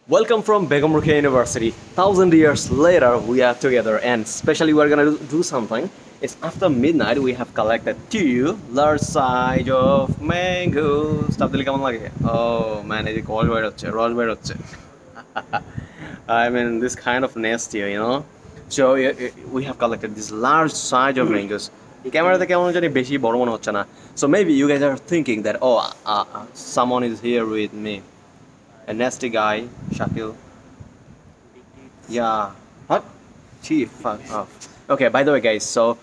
Welcome from Begum Rukia University. 1,000 years later, we are together, and especially we're gonna do something. It's after midnight. We have collected two large size of mangoes. Stop the camera. Oh man, it's called right. I mean, this kind of nasty, you know. So we have collected this large size of mangoes. Camera the camera jani beshi boro mone hocche na. So maybe you guys are thinking that someone is here with me. A nasty guy, Shakil. Yeah. What? Chief. Fuck off. Okay, by the way, guys, so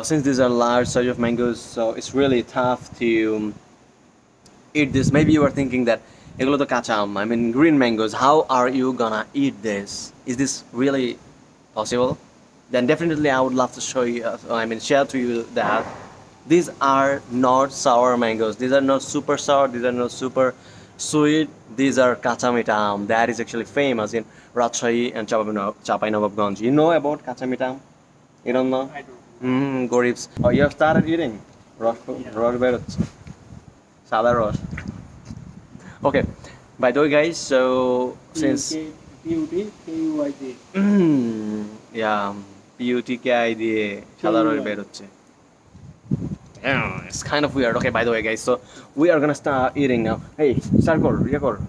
since these are large size of mangoes, so it's really tough to eat this. Maybe you are thinking that egulo to kacha I mean green mangoes. How are you gonna eat this? Is this really possible? Then definitely I would love to show you, share to you that these are not sour mangoes. These are not super sour. These are not super sweet. These are kachamitam. That is actually famous in Rajshahi and Chapainawabganj. You know about kachamitam? You don't know? I don't. Goribs. Oh, you have started eating? Rosh Sada Rosh. Okay. By the way, guys, so since P-U-T-K-U-I-D. yeah, PUTKID Sada Rosh beroche. Yeah, it's kind of weird. Okay, by the way, guys, so we are gonna start eating now. Hey, start kor, ye kor.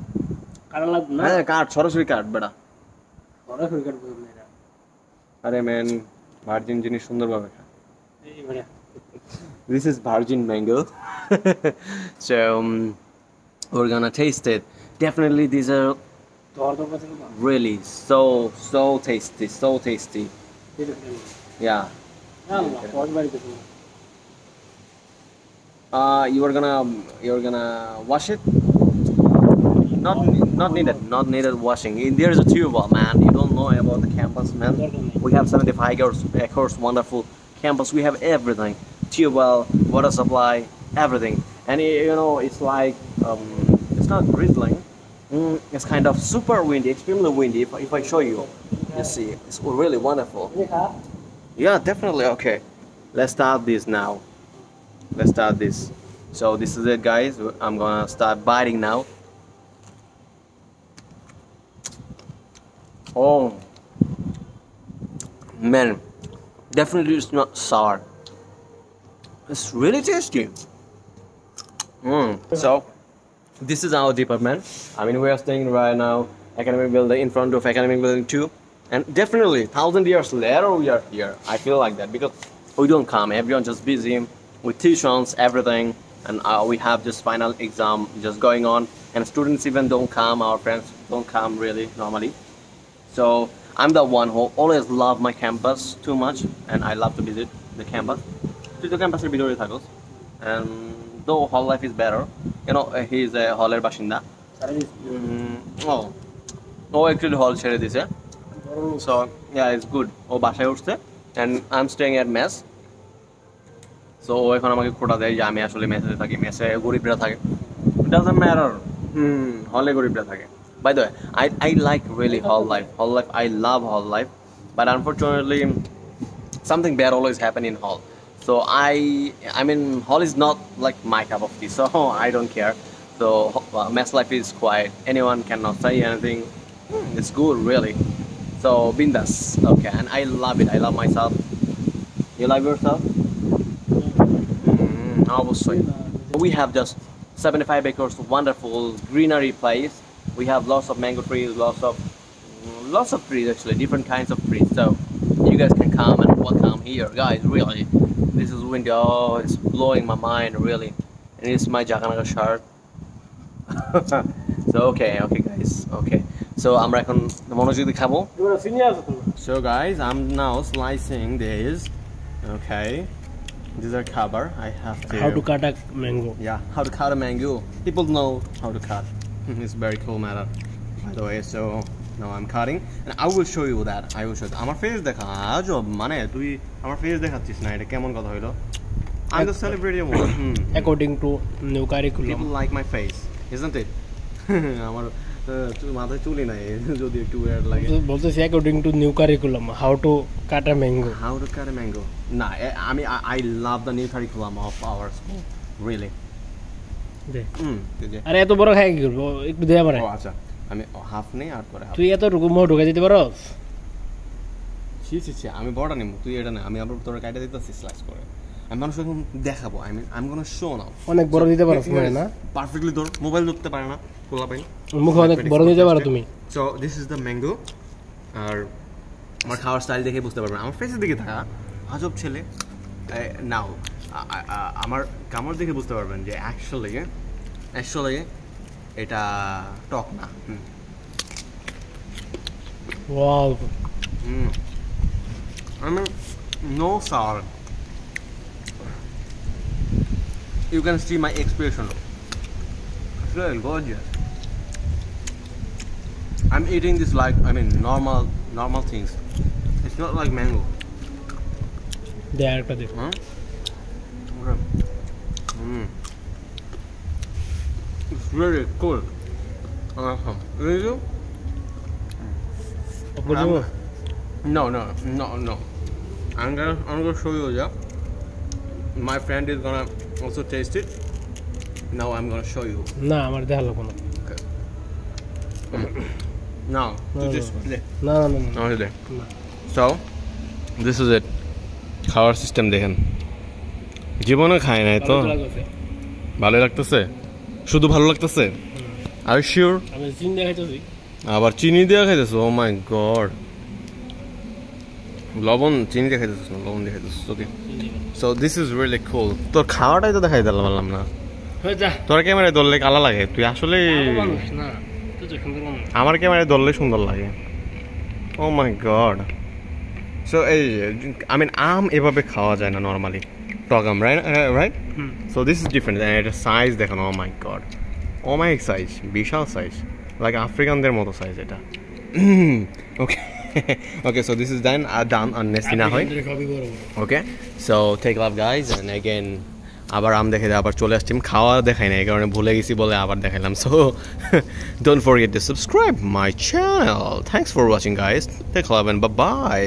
Kara lagbe na? Hey, cart, sorosori cart, beta. Sorosori cart boilbe na. Are man, virgin jinish sundor bhabe kha. Ei bhaiya. This is virgin mango. So we're gonna taste it. Definitely, these are really so tasty, so tasty. Yeah. You're gonna wash it. Not needed washing. There's a tube, man. You don't know about the campus, man. We have 75 acres, wonderful campus. We have everything: tube well, water supply, everything. And you know, it's like it's not drizzling. It's kind of super windy, extremely windy. If I show you, you see, it's really wonderful. Yeah, definitely. Okay, let's start this now. Let's start this. So this is it, guys. I'm gonna start biting now. Oh man, definitely it's not sour. It's really tasty. So this is our department. I mean, we are staying right now academic building, in front of academic building 2, and definitely 1,000 years later we are here. I feel like that because we don't come. Everyone just busy with tuitions, everything, and we have just final exam just going on, and students even don't come. Our friends don't come really normally. So I'm the one who always love my campus too much, and I love to visit the campus. To the campus and though hall life is better, you know, he's a holler bashinda. Oh, actually hall ছেড়ে দিছে. So yeah, it's good. ও বাসায় উঠছে, and I'm staying at mess. So এখন আমাকে খোটা দেয় যে আমি আসলে মেসে থাকি, মেসে গরিবরা থাকে. It doesn't matter. হলে গরিবরা থাকে. By the way, I like really hall life. Hall life, I love hall life, but unfortunately, something bad always happen in hall. So I mean, hall is not like my cup of tea, so I don't care. So mess life is quiet. Anyone cannot say anything. It's good, really. So bindas, okay, and I love it. I love myself. You love yourself? Obviously. We have just 75 acres, wonderful greenery place. We have lots of mango trees, lots of trees actually, different kinds of trees. So you guys can come and welcome here, guys. Really, this is windy. Oh, it's blowing my mind, really. And it's my Jakanaga shirt. So okay, guys, okay. So I'm reckon the monojig khabo. So guys, I'm now slicing this. Okay, these are cover. I have to. How to cut a mango? Yeah, how to cut a mango. People know how to cut. It's very cool matter, by the way. So now I'm cutting, and I will show you that. I will show you. আমার face দেখা আজ মানে তুই আমার face দেখাচ্ছিস না, এটা কেমন কথা হলো? I'm the celebrity one. According to new curriculum. People like my face, isn't it? আমার মাথায় চুলি নাই যদি একটু weird লাগে বলতেছি according to new curriculum how to cut a mango. How to cut a mango? Nah, I love the new curriculum of our school, really. আরে এত বড় খাই কি করব একটু দে আমারে। ও আচ্ছা আমি হাফ নেই আর পরে হাফ তুই এত রুমও ঢুকে দিতে পারস? ছি আমি বড়টা নিব, তুই এটা না, আমি আবার তোর কাইটা দিতেছি স্লাইস করে। আমি মানুষকে এখন দেখাবো, I mean I am gonna show now. অনেক বড় দিতে পারস মানে না? পারফেক্টলি তোর মোবাইল ধরতে পারে না কোলা পাই, মুখে অনেক বড় দিতে পারো তুমি। So this is the mango. আর আমার খাওয়ার স্টাইল দেখে বুঝতে পারবেন, আমার ফেসের দিকে থাকা আজব ছেলে নাও, আমার কামড় দেখে বুঝতে পারবেন যে অ্যাকচুয়ালি এটা টক না। Wow, I mean, no sour. You can see my expression. It's really gorgeous. I'm eating this like, I mean, normal things. It's not like mango. দেখ একটা দেখ। Huh? Okay. It's really cool. Really? No. I'm gonna show you, yeah. My friend is gonna also taste it. Now I'm gonna show you. না আমার দেখা লাগবে না। Now, No, you no. just play. না না না না, Okay. না। So, this is it. খাওয়ার সিস্টেম দেখেন, জীবনে খায় নাই তো। ভালো লাগছে। ভালো লাগতেছে, শুধু ভালো লাগতেছে। আর শিওর আমি চিনি দেখাইতেছি। আবার চিনি দিয়ে খাইতেছো? ও মাই গড, লবণ চিনি দিয়ে খাইতেছো, লবণ দিয়ে খাইতেছো। Okay, so this is really cool. তোর খাওয়াটাই তো দেখাই দিলাম পারলাম না। হয়ে যা। তোর ক্যামেরায় ধরলে কালা লাগে, তুই আসলে মানুষ না, তুই তো সুন্দর মানুষ। আমার ক্যামেরায় ধরলে সুন্দর লাগে। Oh my god. সো এই আই মিন আম এভাবে খাওয়া যায় না নর্মালি, টক আম, right? So this is different. এটা সাইজ দেখেন, oh my god, oh my size, বিশাল সাইজ, লাইক আফ্রিকানদের মতো সাইজ এটা। Okay okay, so this is done আননেসি না হয়। সবই বড় বড়। Okay, so take love guys, and again আবার আম দেখে আবার চলে আসছি। খাওয়া দেখাই না, এই কারণে ভুলে গেছি বলে আবার দেখাইলাম। So don't forget to subscribe my channel. Thanks for watching guys, take love and bye by.